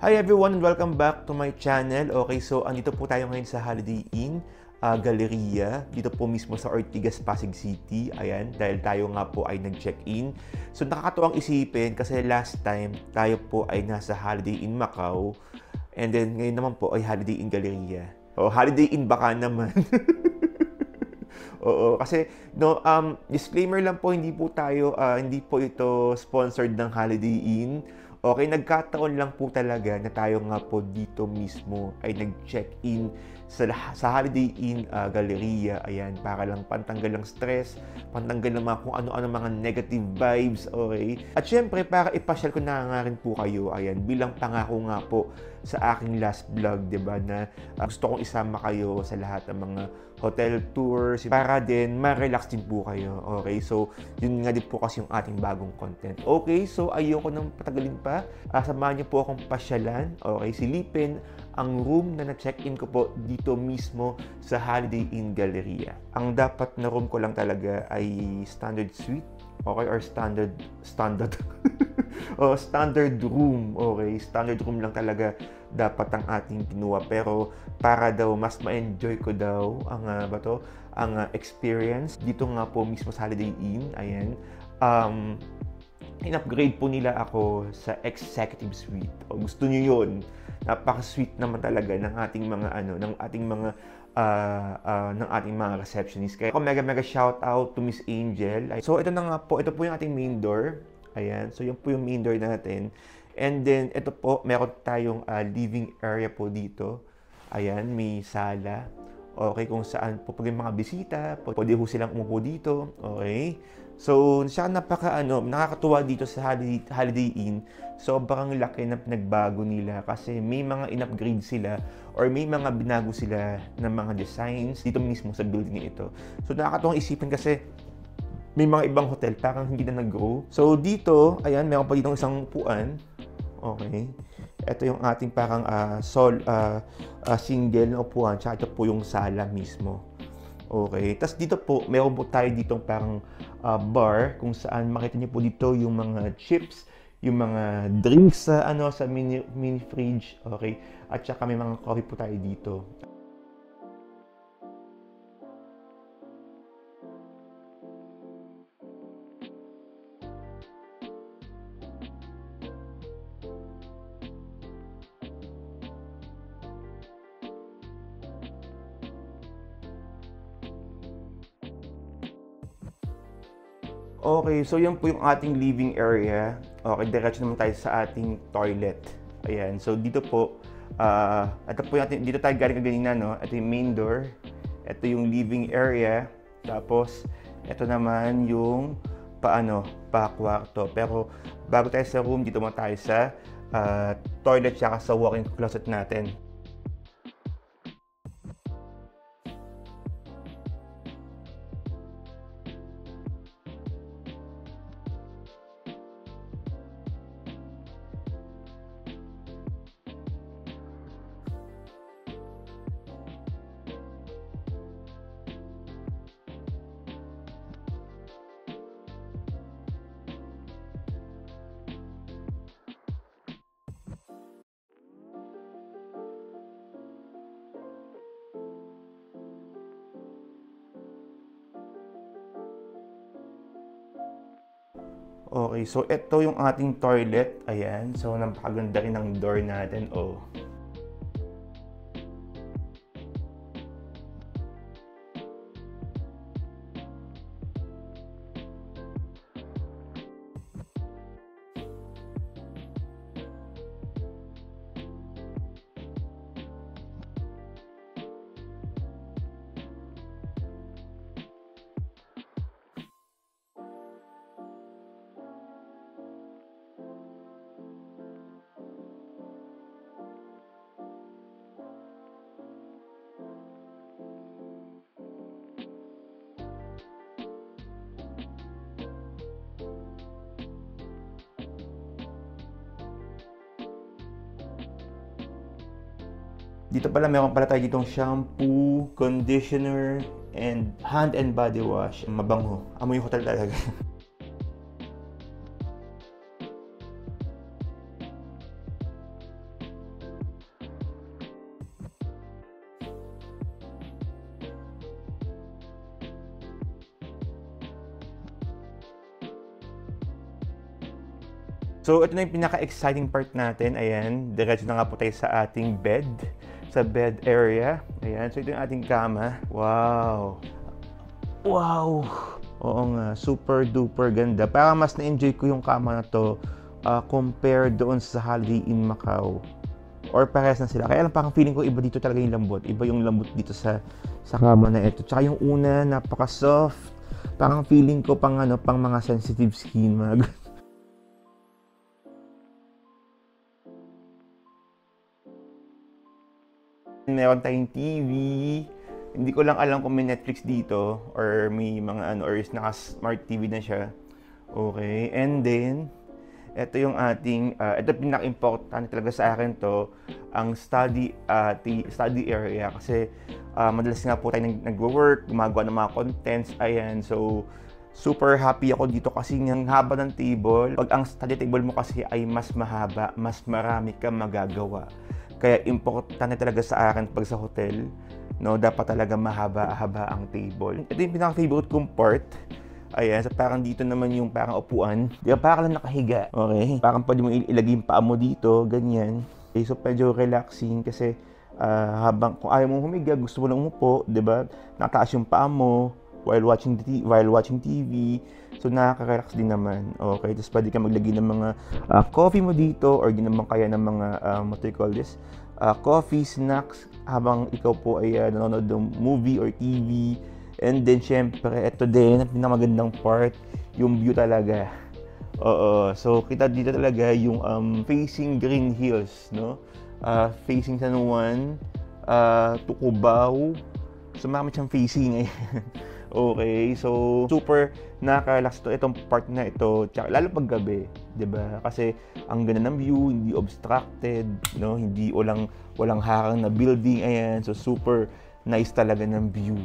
Hi everyone and welcome back to my channel. Okay, so andito po tayo ngayon sa Holiday Inn Galleria. Dito po mismo sa Ortigas, Pasig City. Ayan, dahil tayo nga po ay nag-check-in. So nakakatuwang isipin kasi last time tayo po ay nasa Holiday Inn Macau. And then ngayon naman po ay Holiday Inn Galleria. O, Holiday Inn baka naman. Oo, kasi no, disclaimer lang po, hindi po ito sponsored ng Holiday Inn. Okay, nagkataon lang po talaga na tayo nga po dito mismo ay nag-check-in sa Holiday Inn Galleria. Ayan, para lang pantanggal ng stress, pantanggal ng mga kung ano-ano mga negative vibes, okay? At syempre, para ipasyal ko na nga rin po kayo, ayan, bilang pangako nga po sa aking last vlog, diba, na gusto kong isama kayo sa lahat ng mga hotel tours para din ma-relax din po kayo. Okay, so yun nga din po kasi yung ating bagong content. Okay, so ayoko nang patagalin pa. Samahan niyo po akong pasyalan. Okay, silipin ang room na na-check-in ko po dito mismo sa Holiday Inn Galleria. Ang dapat na room ko lang talaga ay standard suite. Okay, or standard standard room. Okay, standard room lang talaga dapat ang ating kinuha, pero para daw mas ma-enjoy ko daw ang experience dito nga po mismo sa Holiday Inn. Ayan, in-upgrade po nila ako sa executive suite. O, gusto niyo yun? Napaka-sweet naman talaga ng ating mga receptionist. Kaya ako mega shout out to Miss Angel. So ito na nga po, ito po yung ating main door. Ayan, so yun po yung main door natin. And then ito po, meron tayong living area po dito. Ayan, may sala. Okay, kung saan po pag yung mga bisita, pwede po silang umupo dito. Okay. So, siya nakakatuwa dito sa Holiday Inn. Sobrang laki na pinagbago nila kasi may mga in-upgrade sila or may mga binago sila ng mga designs dito mismo sa building ito. So, nakakatuwang isipin kasi may mga ibang hotel parang hindi na nag-grow. So, dito, ayan, meron pa ditong isang upuan. Okay. Ito yung ating parang single na upuan. Tsaka ito po yung sala mismo. Okay. Tapos dito po, meron po tayo ditong parang bar kung saan makita niyo po dito yung mga chips, yung mga drinks sa mini fridge. Okay. At saka may mga coffee po tayo dito. Okay, so yan po yung ating living area. Okay, diretso naman tayo sa ating toilet. Ayan, so dito po, ito po yung dito tayo galing kanina, no? Ito yung main door. Ito yung living area. Tapos, ito naman yung pa-kwarto. Pero bago tayo sa room, dito muna tayo sa toilet tsaka sa walk-in closet natin. Okay, so ito yung ating toilet. Ayan, so napakaganda rin ng door natin. Oh. Dito pala, meron pala tayo ditong shampoo, conditioner, and hand and body wash. Mabango. Amoy yung hotel talaga. So, ito na yung pinaka-exciting part natin. Ayan, diretso na nga po tayo sa ating bed. Sa bed area. Ayan, so ito yung ating kama. Wow! Wow! Oo nga, super duper ganda. Parang mas na-enjoy ko yung kama na to compared doon sa Holiday Inn Macau. Or parehas na sila. Kaya lang parang feeling ko iba dito talaga yung lambot. Iba yung lambot dito sa kama na ito. Tsaka yung una, napaka-soft. Parang feeling ko pang mga sensitive skin. Meron tayong TV. Hindi ko lang alam kung may Netflix dito or may mga or is naka-smart TV na siya. Okay. And then, ito yung ating, ito pinaka-importante talaga sa akin to, ang study area. Kasi madalas nga po tayo nag-work, gumagawa ng mga contents, ayan. So, super happy ako dito kasi ang haba ng table. Pag ang study table mo kasi ay mas mahaba, mas marami kang magagawa. Kaya importante talaga sa akin pag sa hotel, no, dapat talaga mahaba-haba ang table. Ito yung pinaka-favorite kong part. Ayan, so parang dito naman yung parang upuan. Di ba, parang lang nakahiga. Okay? Parang pwede mo ilagay yung paa mo dito, ganyan. Okay, so medyo relaxing kasi habang kung ayaw mong humiga, gusto mo lang umupo, di ba? Nataas yung paa mo while watching TV. So nakaka-relax din naman. Okay, tapos pwede ka maglagay ng mga coffee mo dito or naman kaya ng mga what do you call this? Coffee, snacks habang ikaw po ay nanonood ng movie or TV. And then, syempre, ito din, ang pinakamagandang part, yung view talaga. Oo, so kita dito talaga yung facing Green Hills, no? Facing San Juan, Tucubao. So, marami siyang facing. Okay, so super nakaka-relax to itong part na ito, tsaka lalo pag gabi, 'di ba? Kasi ang ganda ng view, hindi obstructed, no? Hindi walang harang na building, ayan. So super nice talaga ng view.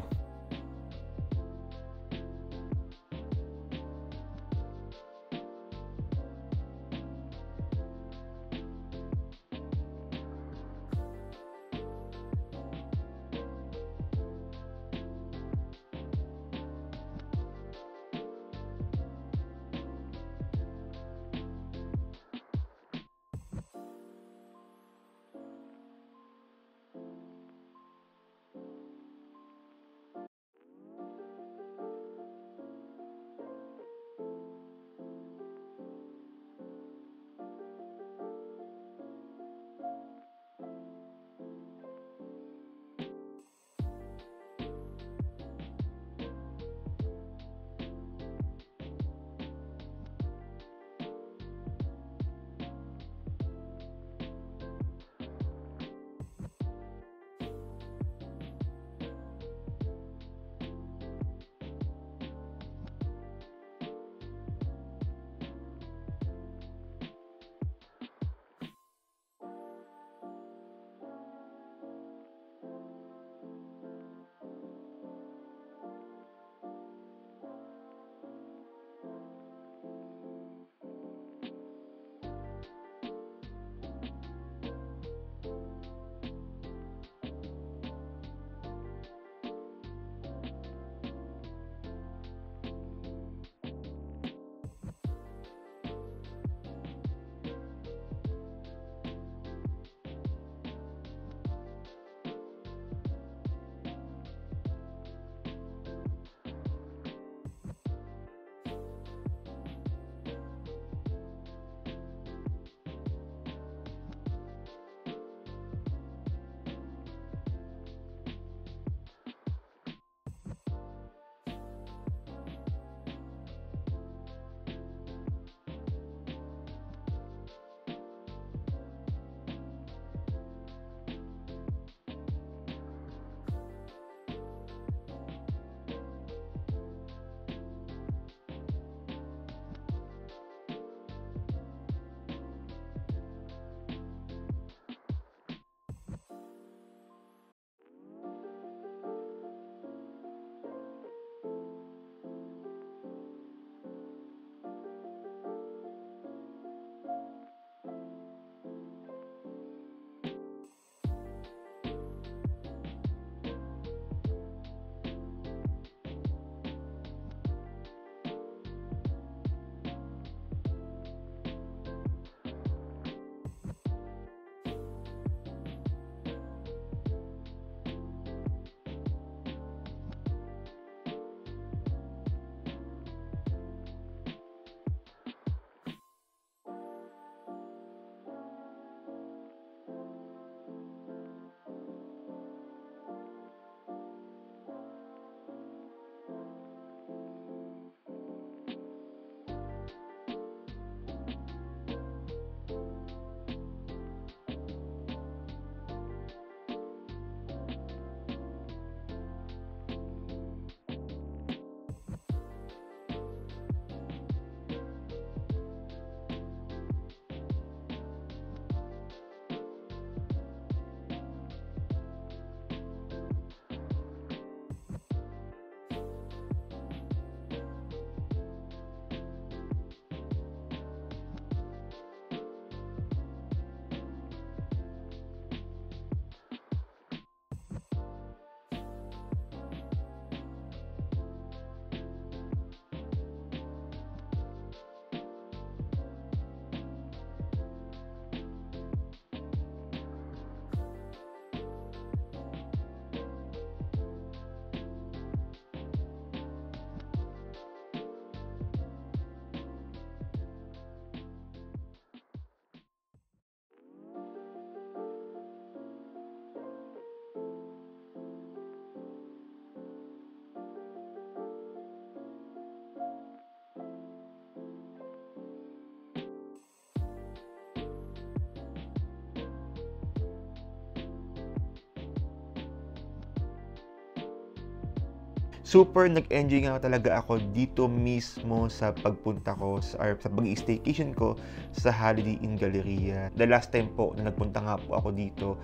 super nag-enjoy nga talaga ako dito mismo sa pagpunta ko sa pag-staycation ko sa Holiday Inn Galleria. The last time po na nagpunta nga po ako dito,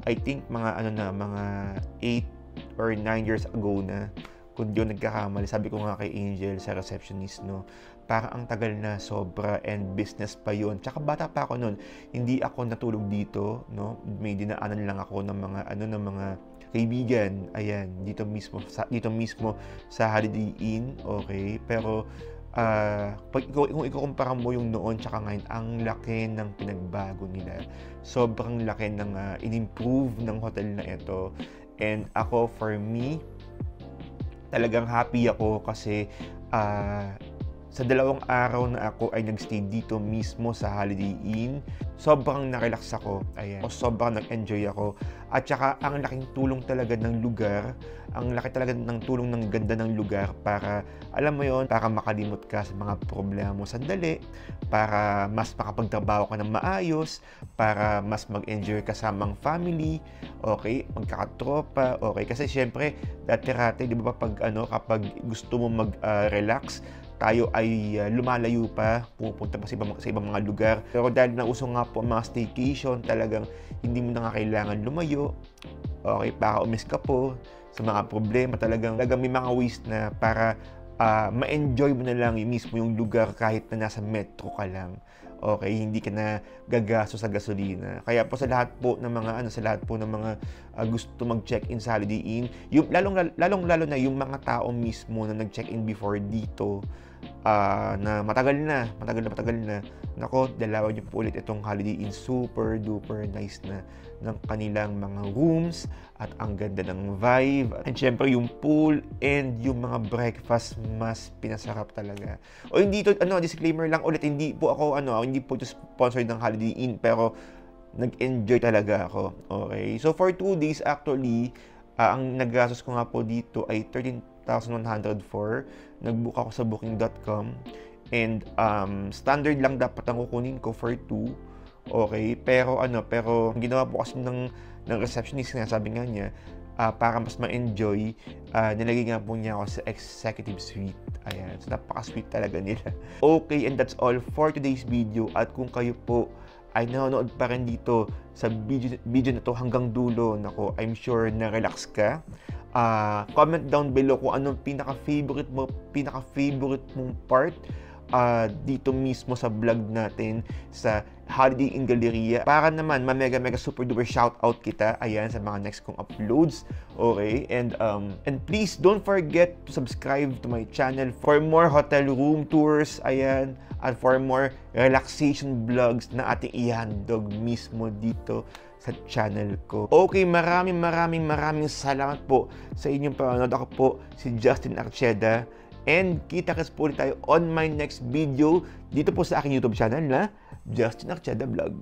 I think mga 8 or 9 years ago na, kung di nagkakamali. Sabi ko nga kay Angel sa receptionist, no, parang ang tagal na sobra, and business pa yun. Tsaka bata pa ako noon, hindi ako natulog dito, no, may dinaanan lang ako ng mga kaibigan, ayan, dito mismo sa Holiday Inn, okay, pero kung ikukumpara mo yung noon tsaka ngayon, ang laki ng pinagbago nila. Sobrang laki ng in-improve ng hotel na ito. And ako, for me, talagang happy ako kasi sa 2 araw na ako ay nagstay dito mismo sa Holiday Inn, sobrang na-relax ako. Ayan. O sobrang nag-enjoy ako. At saka ang laking tulong talaga ng lugar, ang laki talaga ng tulong ng ganda ng lugar para, alam mo yon, para makalimot ka sa mga problema mo sandali, para mas makapagtrabaho ka ng maayos, para mas mag-enjoy kasamang family, okay, magkakatropa, okay. Kasi syempre, dati-rati, di ba kapag gusto mo mag-relax, tayo ay lumalayo pa, pupunta pa sa ibang mga lugar. Pero dahil nauso nga po ang mga staycation, talagang hindi mo na nga kailangan lumayo. Okay, para umis ka po sa mga problema. Talagang may mga ways na para ma-enjoy mo na lang mismo yung lugar kahit na nasa metro ka lang. Okay, hindi ka na gagasto sa gasolina. Kaya po sa lahat po ng mga gusto mag-check-in sa Holiday Inn, yung lalong-lalo na yung mga tao mismo na nag-check-in before dito, na matagal na. Nako, dalawa niyo po ulit itong Holiday Inn. Super duper nice na ng kanilang mga rooms at ang ganda ng vibe. And syempre yung pool and yung mga breakfast, mas pinasarap talaga. O hindi to, disclaimer lang ulit, hindi po ito sponsored ng Holiday Inn, pero nag-enjoy talaga ako. Okay, so for 2 days actually, ang naggastos ko nga po dito ay 13,104. Nag-book ako sa booking.com, and standard lang dapat ang kukunin ko for 2. Okay, pero ang ginawa po kasi ng receptionist nga, sabi nga niya, para mas ma-enjoy, nilagay nga po niya ako sa executive suite. Ayan, so napaka-sweet talaga nila. Okay, and that's all for today's video. At kung kayo po ay nanonood pa rin dito sa video na to hanggang dulo, nako, I'm sure na relax ka. Comment down below kung anong pinaka-favorite mong part dito mismo sa vlog natin sa Holiday Inn Galleria, para naman mega super duper shoutout kita, ayan, sa mga next kong uploads. Okay, and please don't forget to subscribe to my channel for more hotel room tours, ayan, at for more relaxation vlogs na ating ihandog mismo dito sa channel ko. Okay, maraming salamat po sa inyong panonood. Ako po si Justin Archeda, and kita-kits po ulit tayo on my next video dito po sa aking YouTube channel na Justin Archeda Vlog.